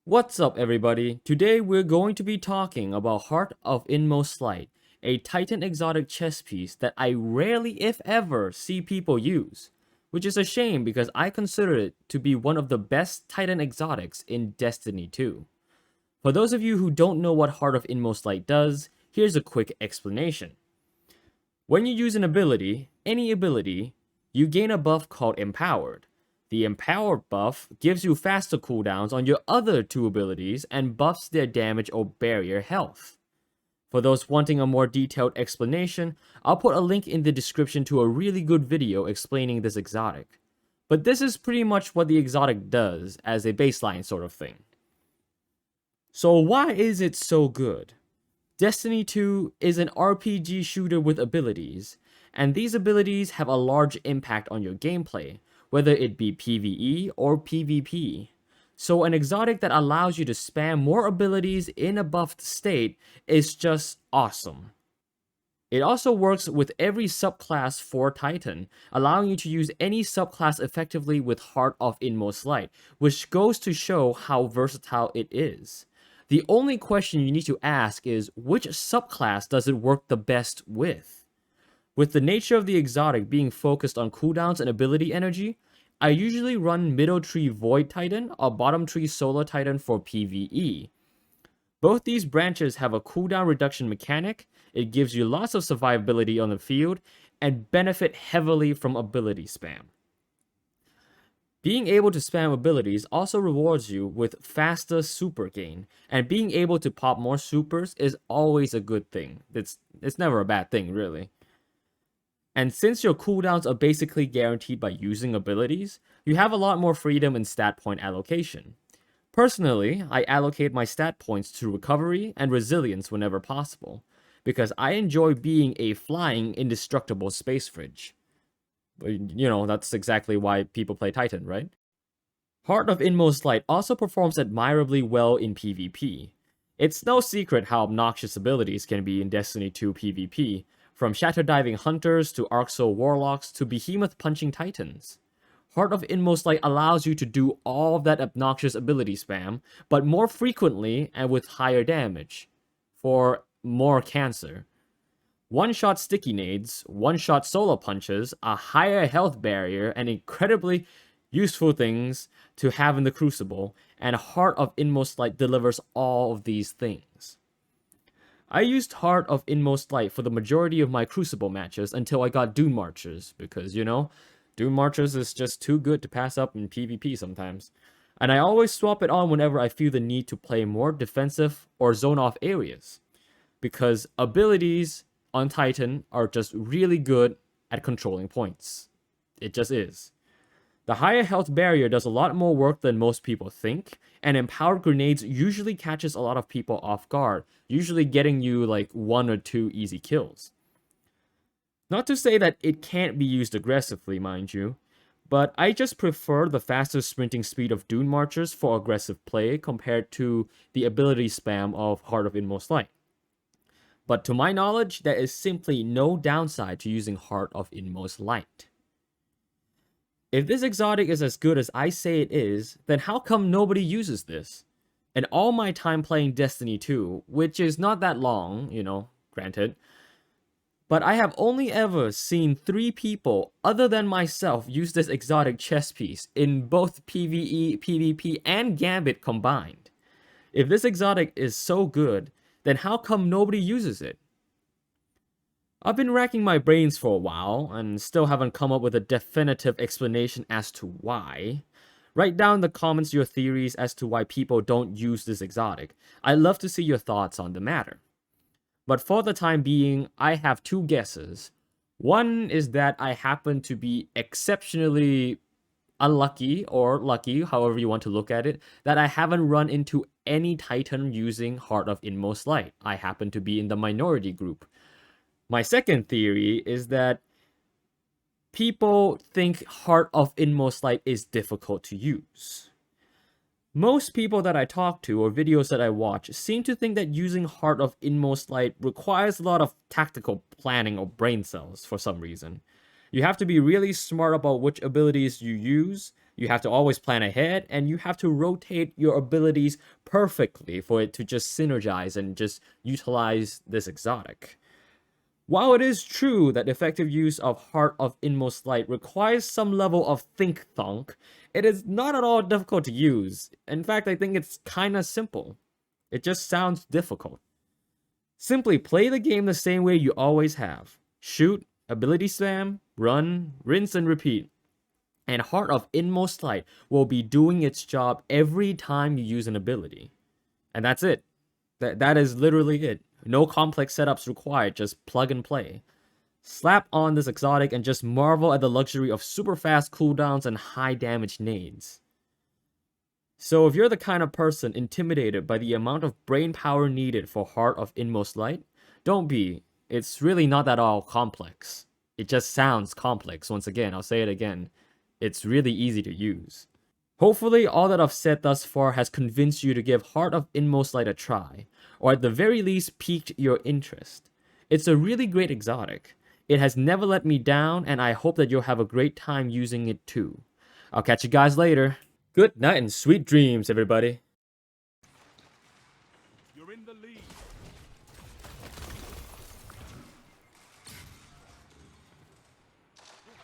What's up, everybody? Today we're going to be talking about Heart of Inmost Light, a Titan exotic chess piece that I rarely, if ever, see people use, which is a shame because I consider it to be one of the best Titan exotics in Destiny 2. For those of you who don't know what Heart of Inmost Light does, here's a quick explanation. When you use an ability, any ability, you gain a buff called Empowered. The Empowered buff gives you faster cooldowns on your other two abilities and buffs their damage or barrier health. For those wanting a more detailed explanation, I'll put a link in the description to a really good video explaining this exotic. But this is pretty much what the exotic does as a baseline sort of thing. So why is it so good? Destiny 2 is an RPG shooter with abilities, and these abilities have a large impact on your gameplay, whether it be PvE or PvP. So an exotic that allows you to spam more abilities in a buffed state is just awesome. It also works with every subclass for Titan, allowing you to use any subclass effectively with Heart of Inmost Light, which goes to show how versatile it is. The only question you need to ask is, which subclass does it work the best with? With the nature of the exotic being focused on cooldowns and ability energy, I usually run middle tree Void Titan or bottom tree Solar Titan for PvE. Both these branches have a cooldown reduction mechanic, it gives you lots of survivability on the field, and benefit heavily from ability spam. Being able to spam abilities also rewards you with faster super gain, and being able to pop more supers is always a good thing. It's never a bad thing, really. And since your cooldowns are basically guaranteed by using abilities, you have a lot more freedom in stat point allocation. Personally, I allocate my stat points to recovery and resilience whenever possible, because I enjoy being a flying indestructible space fridge. You know, that's exactly why people play Titan, right? Heart of Inmost Light also performs admirably well in PvP. It's no secret how obnoxious abilities can be in Destiny 2 PvP, from Shatter Diving Hunters to Arc Soul Warlocks to Behemoth Punching Titans. Heart of Inmost Light allows you to do all of that obnoxious ability spam, but more frequently and with higher damage, for more cancer. One-shot sticky nades, one-shot solo punches, a higher health barrier, and incredibly useful things to have in the Crucible, and Heart of Inmost Light delivers all of these things. I used Heart of Inmost Light for the majority of my Crucible matches until I got Dune Marchers, because, you know, Dune Marchers is just too good to pass up in PvP sometimes. And I always swap it on whenever I feel the need to play more defensive or zone off areas, because abilities on Titan are just really good at controlling points. It just is. The higher health barrier does a lot more work than most people think, and empowered grenades usually catches a lot of people off guard, usually getting you like 1 or 2 easy kills. Not to say that it can't be used aggressively, mind you, but I just prefer the faster sprinting speed of Dune Marchers for aggressive play compared to the ability spam of Heart of Inmost Light. But to my knowledge, there is simply no downside to using Heart of Inmost Light. If this exotic is as good as I say it is, then how come nobody uses this? In all my time playing Destiny 2, which is not that long, you know, granted, but I have only ever seen 3 people other than myself use this exotic chess piece in both PvE, PvP, and Gambit combined. If this exotic is so good, then how come nobody uses it? I've been racking my brains for a while, and still haven't come up with a definitive explanation as to why. Write down in the comments your theories as to why people don't use this exotic. I'd love to see your thoughts on the matter. But for the time being, I have 2 guesses. One is that I happen to be exceptionally unlucky, or lucky, however you want to look at it, that I haven't run into any Titan using Heart of Inmost Light. I happen to be in the minority group. My second theory is that people think Heart of Inmost Light is difficult to use. Most people that I talk to or videos that I watch seem to think that using Heart of Inmost Light requires a lot of tactical planning or brain cells for some reason. You have to be really smart about which abilities you use, You have to always plan ahead, and you have to rotate your abilities perfectly for it to just synergize and just utilize this exotic. While it is true that effective use of Heart of Inmost Light requires some level of think-thunk, it is not at all difficult to use. In fact, I think it's kinda simple. It just sounds difficult. Simply play the game the same way you always have. Shoot, ability spam, run, rinse and repeat. And Heart of Inmost Light will be doing its job every time you use an ability. And that's it. That is literally it. No complex setups required, just plug and play. Slap on this exotic and just marvel at the luxury of super fast cooldowns and high damage nades. So if you're the kind of person intimidated by the amount of brain power needed for Heart of Inmost Light, don't be. It's really not at all complex. It just sounds complex. Once again, I'll say it again. It's really easy to use. Hopefully, all that I've said thus far has convinced you to give Heart of Inmost Light a try, or at the very least piqued your interest. It's a really great exotic. It has never let me down, and I hope that you'll have a great time using it too. I'll catch you guys later. Good night and sweet dreams, everybody. You're in the lead.